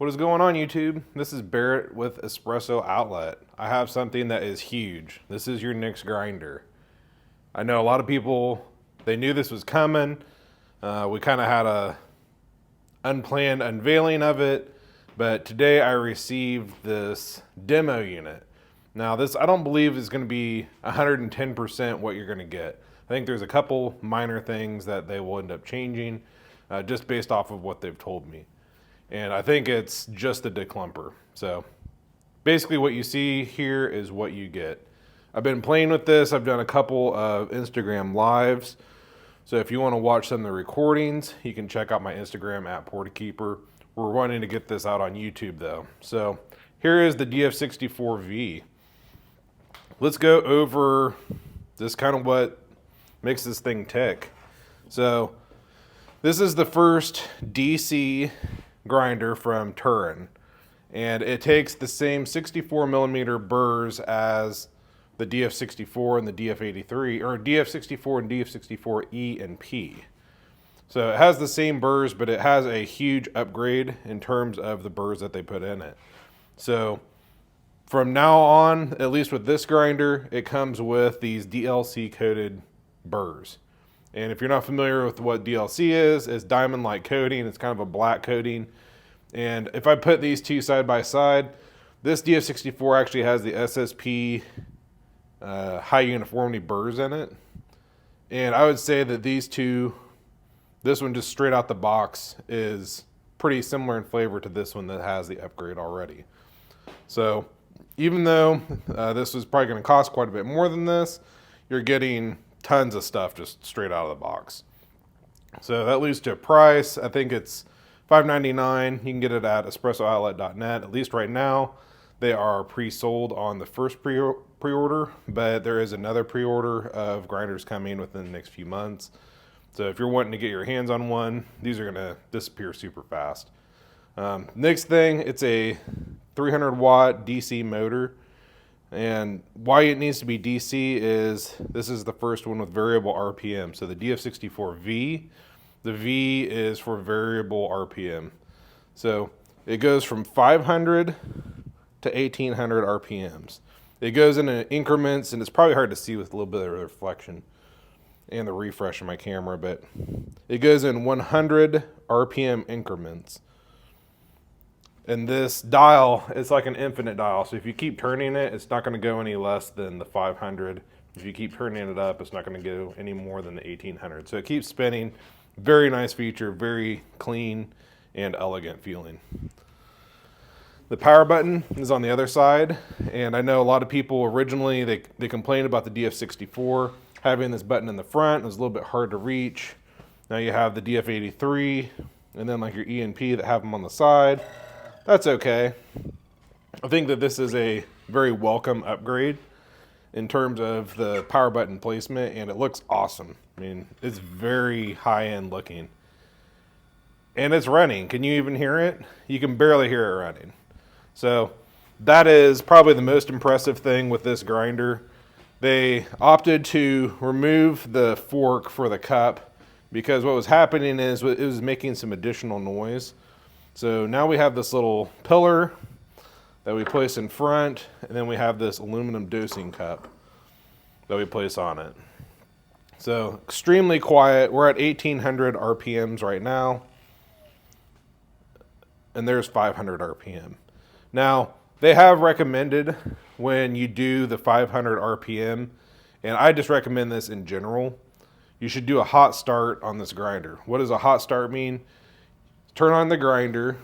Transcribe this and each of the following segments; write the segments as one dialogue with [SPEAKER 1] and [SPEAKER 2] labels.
[SPEAKER 1] What is going on, YouTube? This is Barrett with Espresso Outlet. I have something that is huge. This is your next grinder. I know a lot of people, they knew this was coming. We kind of had a unplanned unveiling of it, but today I received this demo unit. Now this, I don't believe is going to be 110% what you're going to get. I think there's a couple minor things that they will end up changing just based off of what they've told me. And I think it's just the declumper. So basically what you see here is what you get. I've been playing with this. I've done a couple of Instagram lives. So if you want to watch some of the recordings, you can check out my Instagram at Portakeeper. We're wanting to get this out on YouTube though. So here is the DF64V. Let's go over this kind of what makes this thing tick. So this is the first DC grinder from Turin, and it takes the same 64 millimeter burrs as the DF64 and the DF83, or DF64 and DF64E and P. So it has the same burrs, but it has a huge upgrade in terms of the burrs that they put in it. So from now on, at least with this grinder, it comes with these DLC coated burrs. And if you're not familiar with what DLC is, it's diamond-like coating. It's kind of a black coating. And if I put these two side by side, this DF64 actually has the SSP high uniformity burrs in it. And I would say that these two, this one just straight out the box is pretty similar in flavor to this one that has the upgrade already. So even though this was probably going to cost quite a bit more than this, you're getting tons of stuff just straight out of the box. So that leads to a price. I think it's $5.99. You can get it at espressooutlet.net. At least right now, they are pre-sold on the first pre-order, but there is another pre-order of grinders coming within the next few months. So if you're wanting to get your hands on one, these are going to disappear super fast. Next thing, it's a 300 watt DC motor. And why it needs to be DC is this is the first one with variable RPM. So the DF64V, the V is for variable RPM. So it goes from 500 to 1800 RPMs. It goes in increments, and it's probably hard to see with a little bit of reflection and the refresh of my camera, but it goes in 100 RPM increments. And this dial is like an infinite dial. So if you keep turning it, it's not going to go any less than the 500. If you keep turning it up, it's not going to go any more than the 1800. So it keeps spinning. Very nice feature, very clean and elegant feeling. The power button is on the other side. And I know a lot of people originally, they complained about the DF64 having this button in the front. It was a little bit hard to reach. Now you have the DF83 and then like your E and P that have them on the side. That's okay. I think that this is a very welcome upgrade in terms of the power button placement, and it looks awesome. I mean, it's very high-end looking. And it's running. Can you even hear it? You can barely hear it running. So that is probably the most impressive thing with this grinder. They opted to remove the fork for the cup because what was happening is it was making some additional noise. So now we have this little pillar that we place in front, and then we have this aluminum dosing cup that we place on it. So extremely quiet. We're at 1800 RPMs right now, and there's 500 RPM. Now, they have recommended when you do the 500 RPM, and I just recommend this in general, you should do a hot start on this grinder. What does a hot start mean? Turn on the grinder.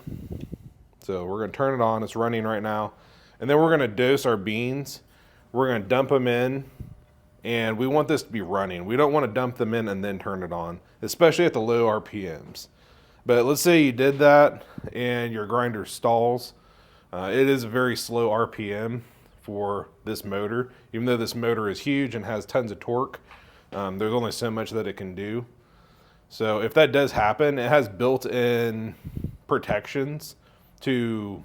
[SPEAKER 1] So we're going to turn it on. It's running right now. And then we're going to dose our beans. We're going to dump them in. And we want this to be running. We don't want to dump them in and then turn it on, especially at the low RPMs. But let's say you did that and your grinder stalls. It is a very slow RPM for this motor. Even though this motor is huge and has tons of torque, there's only so much that it can do. So if that does happen, it has built-in protections to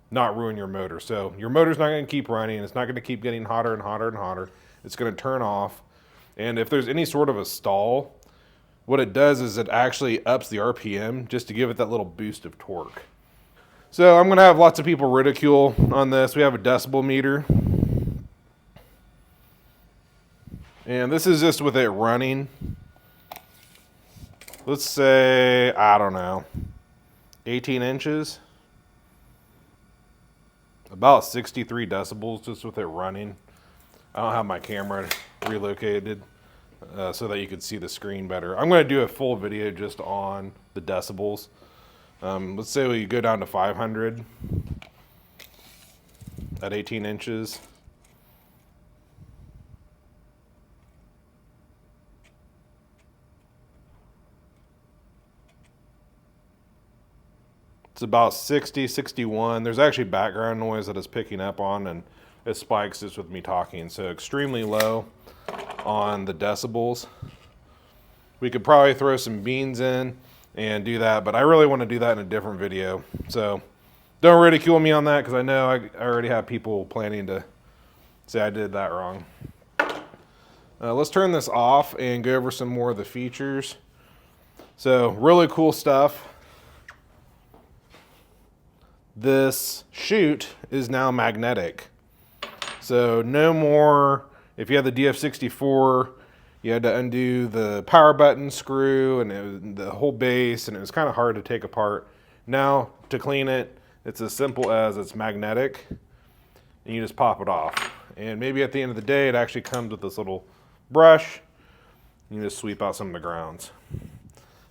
[SPEAKER 1] not ruin your motor. So your motor's not going to keep running. It's not going to keep getting hotter and hotter and hotter. It's going to turn off. And if there's any sort of a stall, what it does is it actually ups the RPM just to give it that little boost of torque. So I'm gonna have lots of people ridicule on this. We have a decibel meter. And this is just with it running. Let's say, I don't know, 18 inches. About 63 decibels just with it running. I don't have my camera relocated so that you can see the screen better. I'm going to do a full video just on the decibels. Let's say we go down to 500 at 18 inches. It's about 60, 61. There's actually background noise that it's picking up on, and it spikes just with me talking. So extremely low on the decibels. We could probably throw some beans in and do that, but I really want to do that in a different video. So don't ridicule me on that, because I know I already have people planning to say I did that wrong. Let's turn this off and go over some more of the features. So really cool stuff. This chute is now magnetic. So no more, if you had the DF64, you had to undo the power button screw and it was the whole base, and it was kind of hard to take apart. Now to clean it, it's as simple as it's magnetic and you just pop it off. And maybe at the end of the day, it actually comes with this little brush. You just sweep out some of the grounds.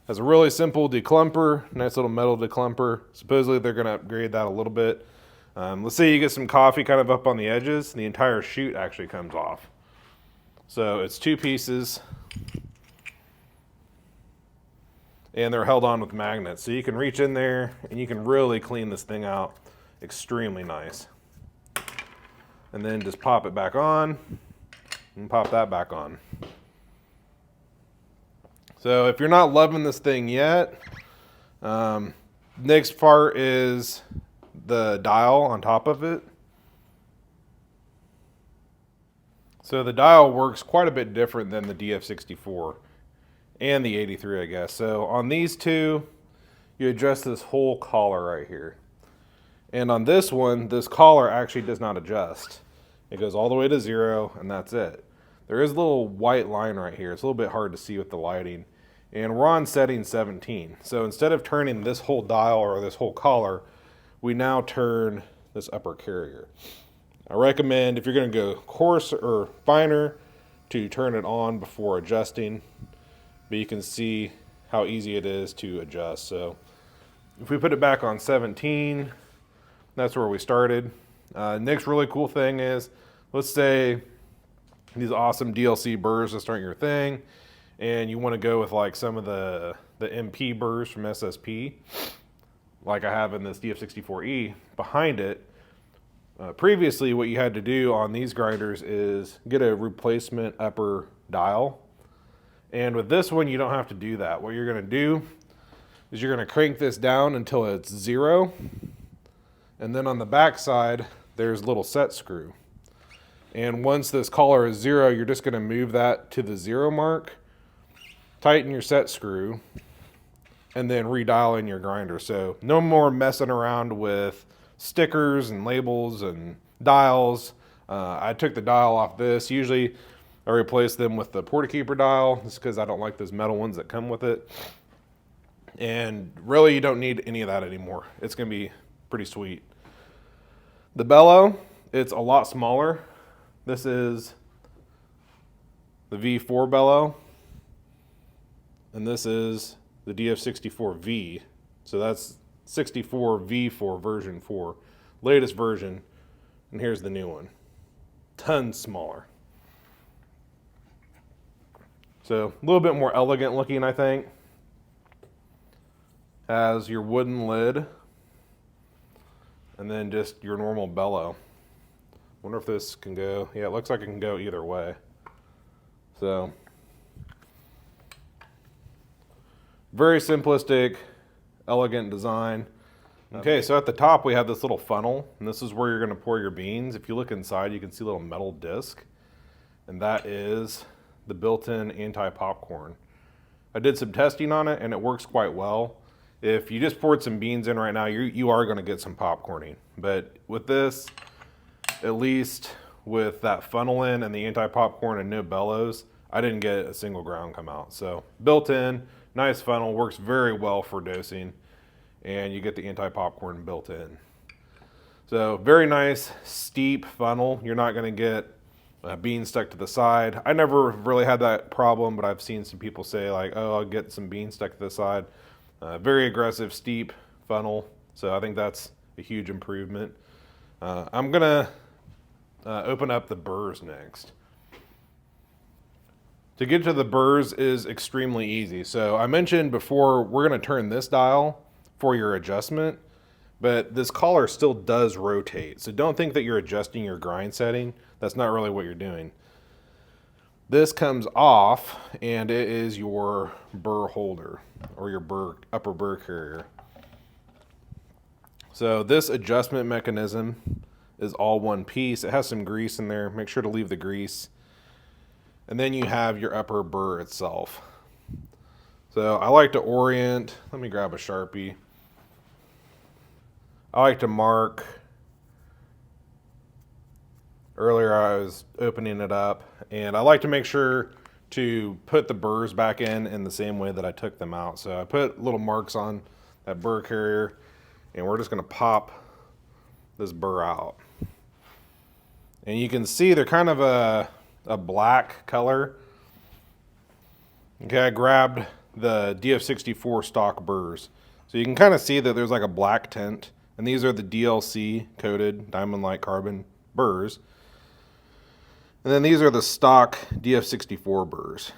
[SPEAKER 1] Has a really simple declumper, nice little metal declumper. Supposedly they're gonna upgrade that a little bit. Let's say you get some coffee kind of up on the edges, the entire chute actually comes off. So it's two pieces, and they're held on with magnets. So you can reach in there and you can really clean this thing out extremely nice. And then just pop it back on and pop that back on. So if you're not loving this thing yet, next part is the dial on top of it. So the dial works quite a bit different than the DF64 and the 83, I guess. So on these two, you adjust this whole collar right here. And on this one, this collar actually does not adjust. It goes all the way to 0, and that's it. There is a little white line right here. It's a little bit hard to see with the lighting. And we're on setting 17. So instead of turning this whole dial or this whole collar, we now turn this upper carrier. I recommend, if you're going to go coarse or finer, to turn it on before adjusting. But you can see how easy it is to adjust. So if we put it back on 17, that's where we started. Next really cool thing is, let's say these awesome DLC burrs just aren't your thing, and you want to go with like some of the MP burrs from SSP, like I have in this DF64E behind it. Previously, what you had to do on these grinders is get a replacement upper dial. And with this one, you don't have to do that. What you're going to do is you're going to crank this down until it's 0. And then on the back side, there's a little set screw. And once this collar is 0, you're just going to move that to the 0 mark, tighten your set screw, and then redial in your grinder. So no more messing around with stickers and labels and dials. I took the dial off this. Usually I replace them with the Portakeeper dial, just because I don't like those metal ones that come with it. And really, you don't need any of that anymore. It's going to be pretty sweet. The bellow, it's a lot smaller. This is the V4 bellow, and this is the DF64V. So that's 64V for version 4, latest version, and here's the new one. Tons smaller. So a little bit more elegant looking, I think. Has your wooden lid, and then just your normal bellow. Wonder if this can go, yeah, it looks like it can go either way. So, very simplistic, elegant design. Okay, so at the top we have this little funnel, and this is where you're gonna pour your beans. If you look inside, you can see a little metal disc, and that is the built-in anti-popcorn. I did some testing on it, and it works quite well. If you just poured some beans in right now, you are going to get some popcorning. But with this, at least with that funnel in and the anti-popcorn and no bellows, I didn't get a single ground come out. So built in, nice funnel, works very well for dosing, and you get the anti-popcorn built in. So very nice, steep funnel. You're not going to get beans stuck to the side. I never really had that problem, but I've seen some people say like, oh, I'll get some beans stuck to the side. Very aggressive, steep funnel. So I think that's a huge improvement. I'm going to open up the burrs next. To get to the burrs is extremely easy. So I mentioned before, we're going to turn this dial for your adjustment, but this collar still does rotate. So don't think that you're adjusting your grind setting. That's not really what you're doing. This comes off and it is your burr holder or your upper burr carrier. So this adjustment mechanism is all one piece. It has some grease in there. Make sure to leave the grease. And then you have your upper burr itself. So I like to orient, let me grab a Sharpie. I like to mark. Earlier I was opening it up, and I like to make sure to put the burrs back in the same way that I took them out. So I put little marks on that burr carrier, and we're just gonna pop this burr out. And you can see they're kind of a black color. Okay, I grabbed the DF64 stock burrs. So you can kind of see that there's like a black tint, and these are the DLC coated diamond light carbon burrs. And then these are the stock DF64 burrs.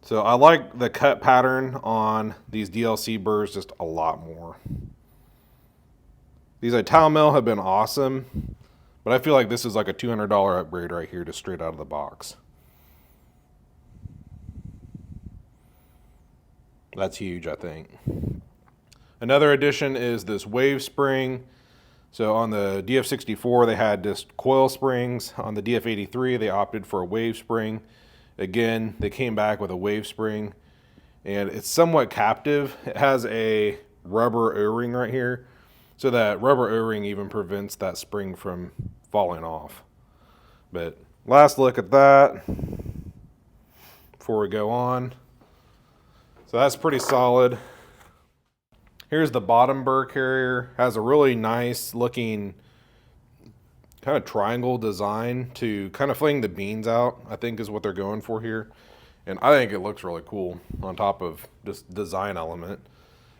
[SPEAKER 1] So I like the cut pattern on these DLC burrs just a lot more. These Italmill have been awesome, but I feel like this is like a $200 upgrade right here, just straight out of the box. That's huge, I think. Another addition is this wave spring. So on the DF64, they had just coil springs. On the DF83, they opted for a wave spring. Again, they came back with a wave spring, and it's somewhat captive. It has a rubber O-ring right here. So that rubber O-ring even prevents that spring from falling off. But last look at that before we go on. So that's pretty solid. Here's the bottom burr carrier. Has a really nice looking kind of triangle design to kind of fling the beans out, I think is what they're going for here. And I think it looks really cool on top of just design element.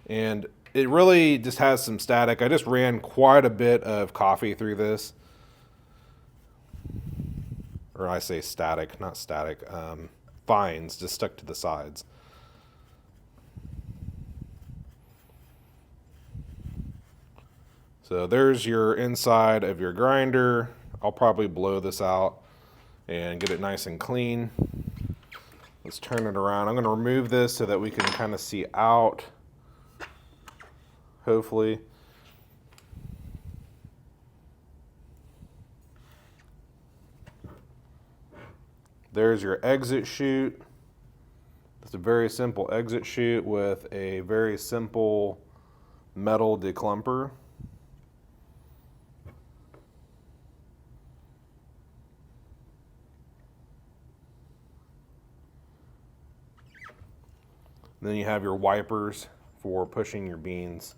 [SPEAKER 1] And it really just has some static. I just ran quite a bit of coffee through this. Or I say static, not static. Fines just stuck to the sides. So there's your inside of your grinder. I'll probably blow this out and get it nice and clean. Let's turn it around. I'm going to remove this so that we can kind of see out, hopefully. There's your exit chute. It's a very simple exit chute with a very simple metal declumper. Then you have your wipers for pushing your beans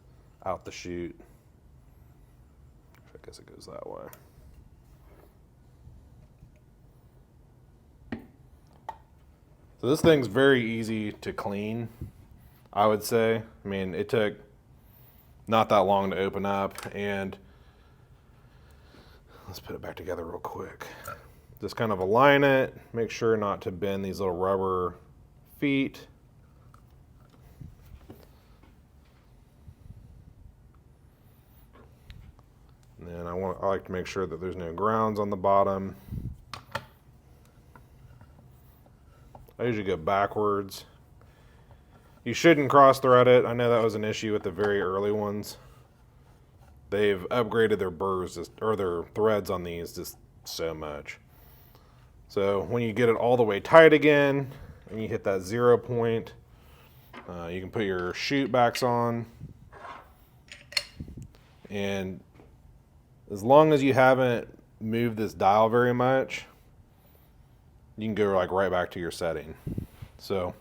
[SPEAKER 1] out the chute. I guess it goes that way. So this thing's very easy to clean, I would say. I mean, it took not that long to open up, and let's put it back together real quick. Just kind of align it, make sure not to bend these little rubber feet. And then I like to make sure that there's no grounds on the bottom. I usually go backwards. You shouldn't cross thread it. I know that was an issue with the very early ones. They've upgraded their burrs or their threads on these just so much. So when you get it all the way tight again and you hit that 0 point, You can put your chute backs on, and as long as you haven't moved this dial very much, you can go like right back to your setting. So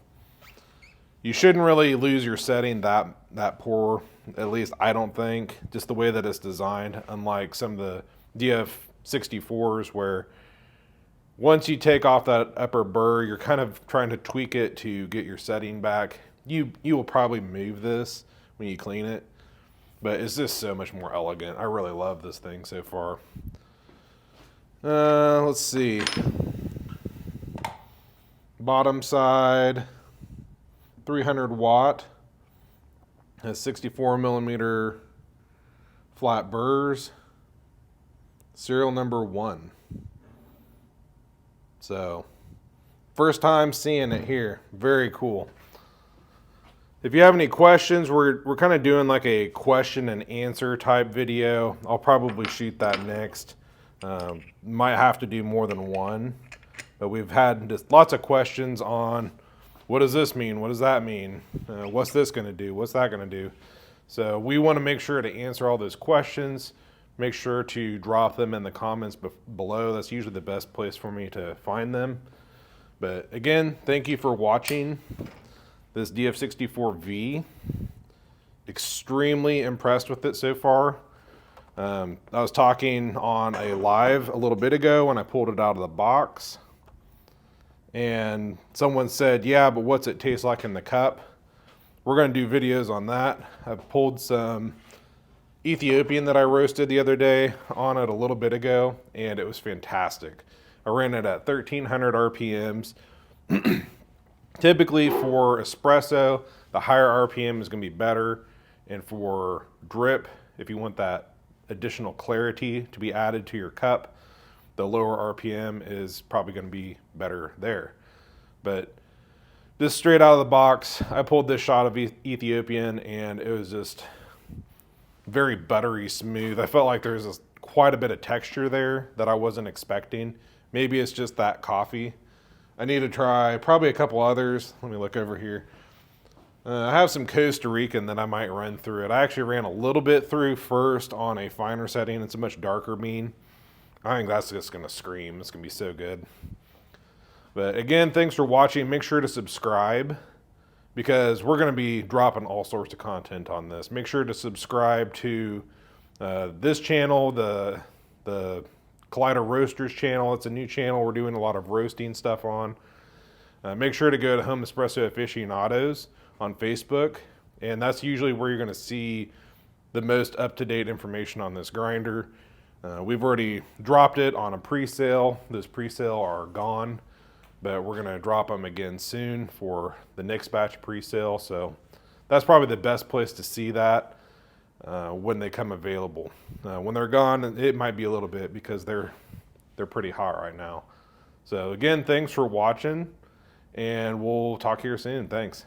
[SPEAKER 1] you shouldn't really lose your setting that poor, at least I don't think, just the way that it's designed, unlike some of the DF64s where once you take off that upper burr, you're kind of trying to tweak it to get your setting back. You will probably move this when you clean it, but it's just so much more elegant. I really love this thing so far. Let's see. Bottom side, 300 watt, has 64 millimeter flat burrs, serial number 1. So, first time seeing it here. Very cool. If you have any questions, we're kind of doing like a question and answer type video. I'll probably shoot that next. Might have to do more than one. But we've had just lots of questions on what does this mean? What does that mean? What's this going to do? What's that going to do? So we want to make sure to answer all those questions. Make sure to drop them in the comments below. That's usually the best place for me to find them. But again, thank you for watching this DF64V. Extremely impressed with it so far. I was talking on a live a little bit ago when I pulled it out of the box. And someone said, yeah, but what's it taste like in the cup? We're going to do videos on that. I've pulled some Ethiopian that I roasted the other day on it a little bit ago, and it was fantastic. I ran it at 1300 RPMs. Typically for espresso, the higher RPM is going to be better. And for drip, if you want that additional clarity to be added to your cup, the lower RPM is probably going to be better there. But just straight out of the box, I pulled this shot of Ethiopian, and it was just very buttery smooth. I felt like there was quite a bit of texture there that I wasn't expecting. Maybe it's just that coffee. I need to try probably a couple others. Let me look over here. I have some Costa Rican that I might run through it. I actually ran a little bit through first on a finer setting. It's a much darker bean. I think that's just going to scream. It's going to be so good. But again, thanks for watching. Make sure to subscribe, because we're going to be dropping all sorts of content on this. Make sure to subscribe to this channel, the Collider Roasters channel. It's a new channel we're doing a lot of roasting stuff on. Make sure to go to Home Espresso Aficionados on Facebook, and that's usually where you're going to see the most up-to-date information on this grinder. We've already dropped it on a pre-sale. Those pre-sale are gone, but we're going to drop them again soon for the next batch pre-sale. So that's probably the best place to see that when they come available. When they're gone, it might be a little bit because they're pretty hot right now. So again, thanks for watching, and we'll talk here soon. Thanks.